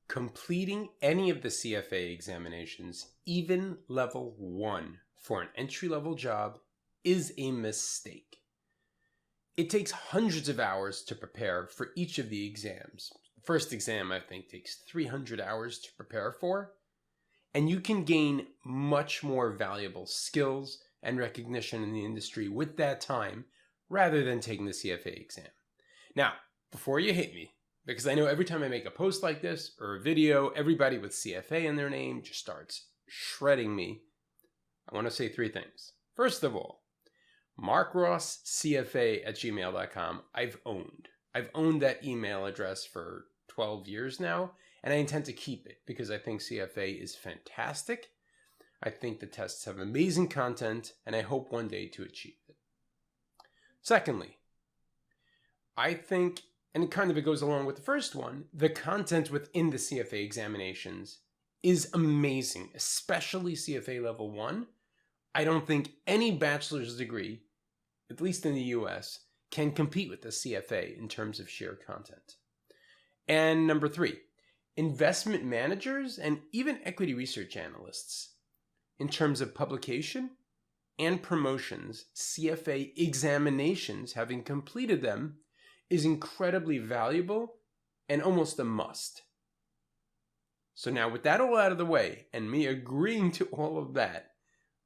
Completing any of the CFA examinations, even level 1 for an entry-level job, is a mistake. It takes hundreds of hours to prepare for each of the exams. The first exam, I think, takes 300 hours to prepare for, and you can gain much more valuable skills and recognition in the industry with that time rather than taking the CFA exam. Now, before you hate me, because I know every time I make a post like this or a video, everybody with CFA in their name just starts shredding me, I want to say 3 things. First of all, markrosscfa@gmail.com I've owned that email address for 12 years now, and I intend to keep it because I think CFA is fantastic. I think the tests have amazing content, and I hope one day to achieve it. Secondly, I think, and it goes along with the first one, the content within the CFA examinations is amazing, especially CFA level 1. I don't think any bachelor's degree, at least in the US, can compete with the CFA in terms of sheer content. And number 3, investment managers and even equity research analysts, in terms of publication and promotions, CFA examinations, having completed them, is incredibly valuable and almost a must. So now with that all out of the way, and me agreeing to all of that,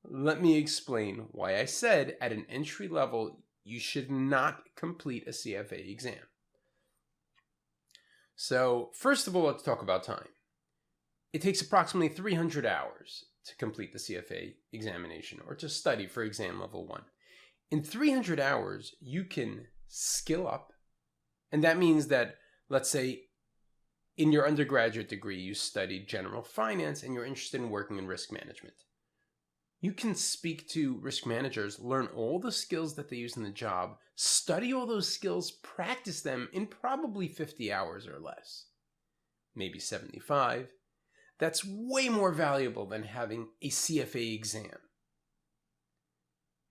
let me explain why I said at an entry level you should not complete a CFA exam. So first of all, let's talk about time. It takes approximately 300 hours to complete the CFA examination or to study for exam level 1. In 300 hours, you can skill up, and that means that, let's say, in your undergraduate degree, you studied general finance and you're interested in working in risk management. You can speak to risk managers, learn all the skills that they use in the job, study all those skills, practice them in probably 50 hours or less, maybe 75. That's way more valuable than having a CFA exam.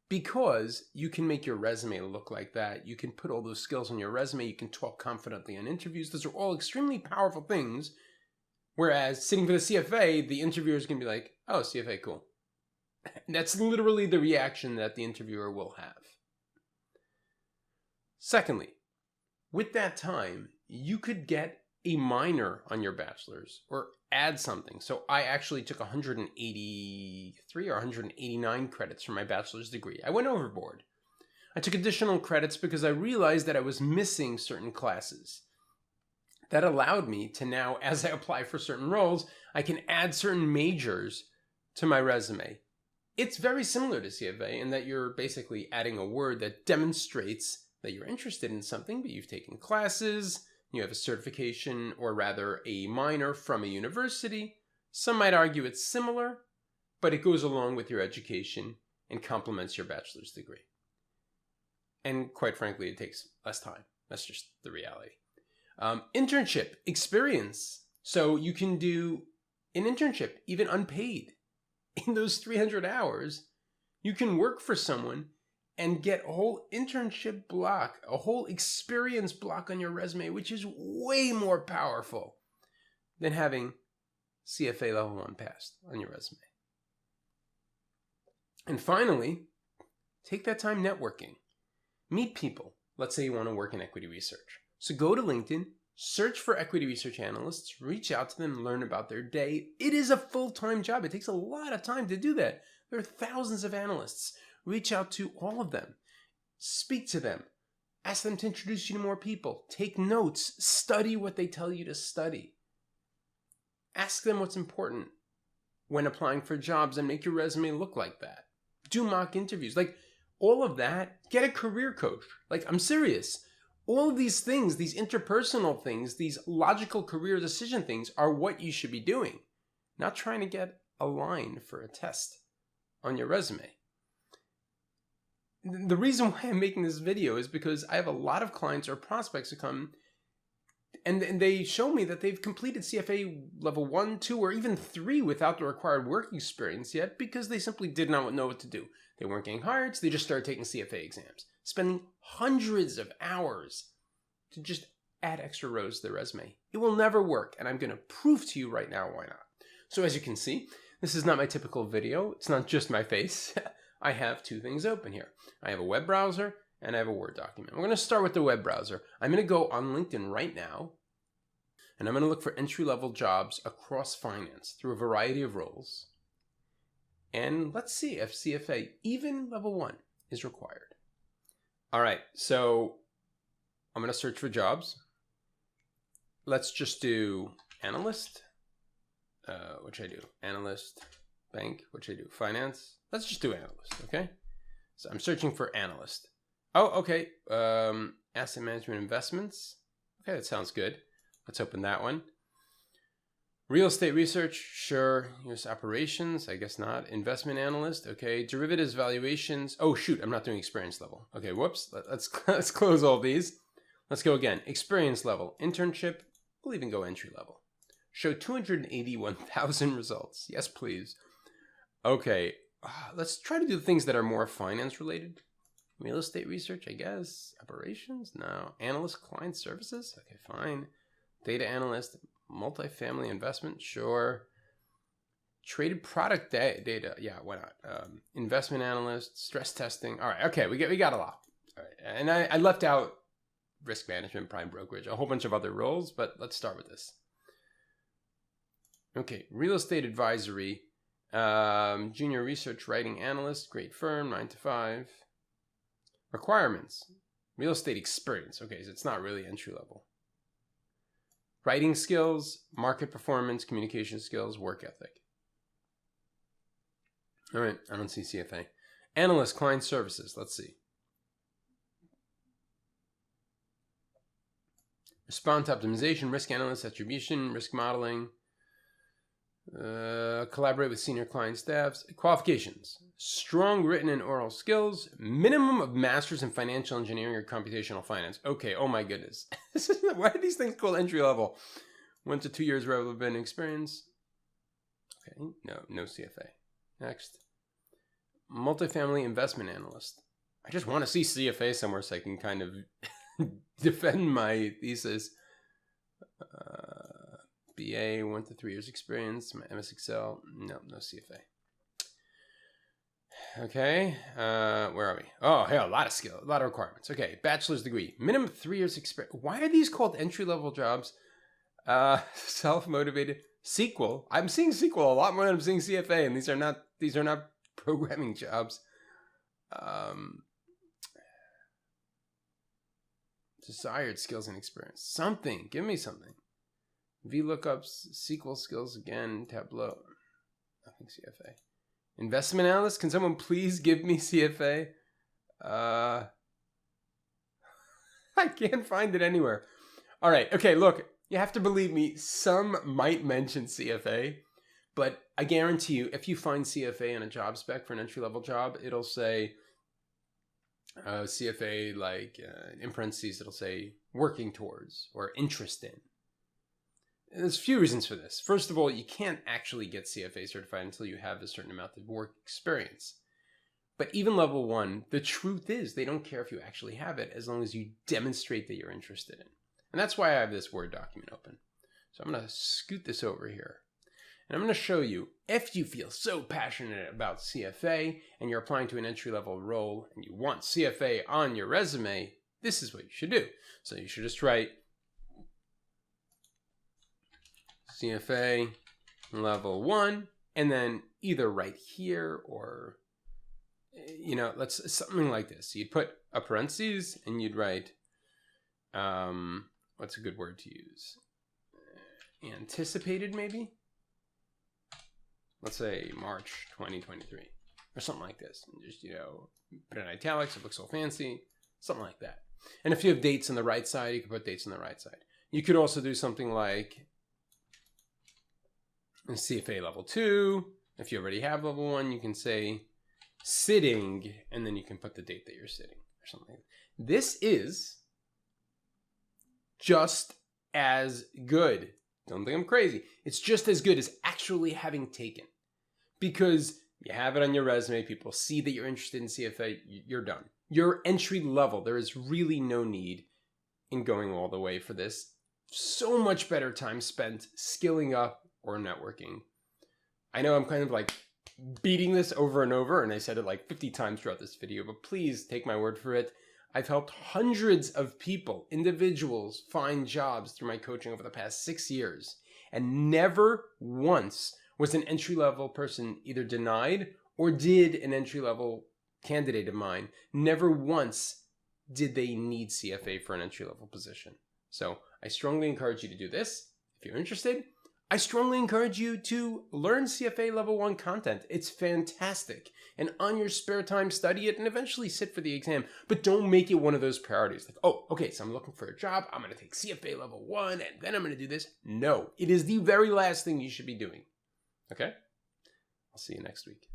Because you can make your resume look like that, you can put all those skills on your resume, you can talk confidently on interviews. Those are all extremely powerful things. Whereas sitting for the CFA, the interviewer is going to be like, oh, CFA, cool. And that's literally the reaction that the interviewer will have. Secondly, with that time, you could get a minor on your bachelor's or add something. So I actually took 183 or 189 credits for my bachelor's degree. I went overboard. I took additional credits because I realized that I was missing certain classes. That allowed me to now, as I apply for certain roles, I can add certain majors to my resume. It's very similar to CFA in that you're basically adding a word that demonstrates that you're interested in something, but you've taken classes, you have a certification, or rather a minor from a university. Some might argue it's similar, but it goes along with your education and complements your bachelor's degree. And quite frankly, it takes less time. That's just the reality. Internship experience. So you can do an internship, even unpaid. In those 300 hours, you can work for someone and get a whole internship block, a whole experience block on your resume, which is way more powerful than having CFA level 1 passed on your resume. And finally, take that time networking. Meet people. Let's say you want to work in equity research. So go to LinkedIn, search for equity research analysts, reach out to them, learn about their day. It is a full-time job. It takes a lot of time to do that. There are thousands of analysts. Reach out to all of them. Speak to them. Ask them to introduce you to more people. Take notes. Study what they tell you to study. Ask them what's important when applying for jobs and make your resume look like that. Do mock interviews. Like all of that, get a career coach. Like I'm serious. All of these things, these interpersonal things, these logical career decision things are what you should be doing. Not trying to get a line for a test on your resume. The reason why I'm making this video is because I have a lot of clients or prospects who come and they show me that they've completed CFA level 1, 2, or even 3 without the required work experience yet because they simply did not know what to do. They weren't getting hired, so they just started taking CFA exams, spending hundreds of hours to just add extra rows to their resume. It will never work, and I'm going to prove to you right now why not. So as you can see, this is not my typical video. It's not just my face. I have two things open here. I have a web browser and I have a Word document. We're going to start with the web browser. I'm going to go on LinkedIn right now, and I'm going to look for entry-level jobs across finance through a variety of roles. And let's see if CFA, even level 1, is required. All right, so I'm going to search for jobs. Let's just do analyst, which I do. Analyst, bank, which I do. Finance. Let's just do analyst, okay? So I'm searching for analyst. Oh, okay. Asset management investments. Okay, that sounds good. Let's open that one. Real estate research, sure. US operations, I guess not. Investment analyst, okay. Derivatives valuations. Oh, shoot, I'm not doing experience level. Okay, whoops. Let's close all these. Let's go again. Experience level, internship. We'll even go entry level. Show 281,000 results. Yes, please. Okay, let's try to do things that are more finance related. Real estate research, I guess. Operations? No. Analyst client services? Okay, fine. Data analyst, multifamily investment? Sure. Traded product data? Yeah, why not? Investment analyst, stress testing. All right, okay, we got a lot. All right, and I left out risk management, prime brokerage, a whole bunch of other roles, but let's start with this. Okay, real estate advisory, junior research writing analyst, great firm, 9 to 5. Requirements, real estate experience. Okay, so it's not really entry level. Writing skills, market performance, communication skills, work ethic. All right, I don't see CFA. Analyst, client services, let's see. Response optimization, risk analyst, attribution, risk modeling. Collaborate with senior client staffs. Qualifications: strong written and oral skills, minimum of masters in financial engineering or computational finance. Okay, oh my goodness. Why are these things called entry level? 1 to 2 years relevant experience. Okay, no CFA. Next. Multifamily investment analyst. I just want to see CFA somewhere so I can kind of defend my thesis. BA, 1 to 3 years experience, MS Excel, no CFA. Okay, where are we? Oh, yeah, a lot of skill, a lot of requirements. Okay, bachelor's degree, minimum 3 years experience. Why are these called entry-level jobs? Self-motivated, SQL. I'm seeing SQL a lot more than I'm seeing CFA, and these are not programming jobs. Desired skills and experience. Something, give me something. VLOOKUPs, SQL skills again, Tableau. Nothing CFA. Investment analyst, can someone please give me CFA? I can't find it anywhere. All right, okay, look, you have to believe me, some might mention CFA, but I guarantee you, if you find CFA in a job spec for an entry-level job, it'll say CFA, like in parentheses, it'll say working towards or interest in. There's a few reasons for this. First of all, you can't actually get CFA certified until you have a certain amount of work experience. But even level 1, the truth is they don't care if you actually have it as long as you demonstrate that you're interested in. And that's why I have this Word document open. So I'm going to scoot this over here. And I'm going to show you, if you feel so passionate about CFA and you're applying to an entry-level role and you want CFA on your resume, this is what you should do. So you should just write CFA level 1, and then either right here or, let's something like this. You'd put a parentheses and you'd write, what's a good word to use? Anticipated, maybe? Let's say March 2023 or something like this. And just, put it in italics. It looks so fancy. Something like that. And if you have dates on the right side, you can put dates on the right side. You could also do something like CFA level 2. If you already have level 1, you can say sitting, and then you can put the date that you're sitting or something. This is just as good. Don't think I'm crazy. It's just as good as actually having taken, because you have it on your resume. People see that you're interested in CFA. You're done. You're entry level. There is really no need in going all the way for this. So much better time spent skilling up or networking. I know I'm kind of like beating this over and over, and I said it like 50 times throughout this video, but please take my word for it. I've helped hundreds of people, individuals, find jobs through my coaching over the past 6 years. And never once was an entry-level person either denied or did an entry-level candidate of mine. Never once did they need CFA for an entry-level position. So I strongly encourage you to do this. If you're interested, I strongly encourage you to learn CFA Level 1 content. It's fantastic. And on your spare time, study it and eventually sit for the exam. But don't make it one of those priorities. Like, oh, okay, so I'm looking for a job. I'm going to take CFA Level 1 and then I'm going to do this. No, it is the very last thing you should be doing. Okay? I'll see you next week.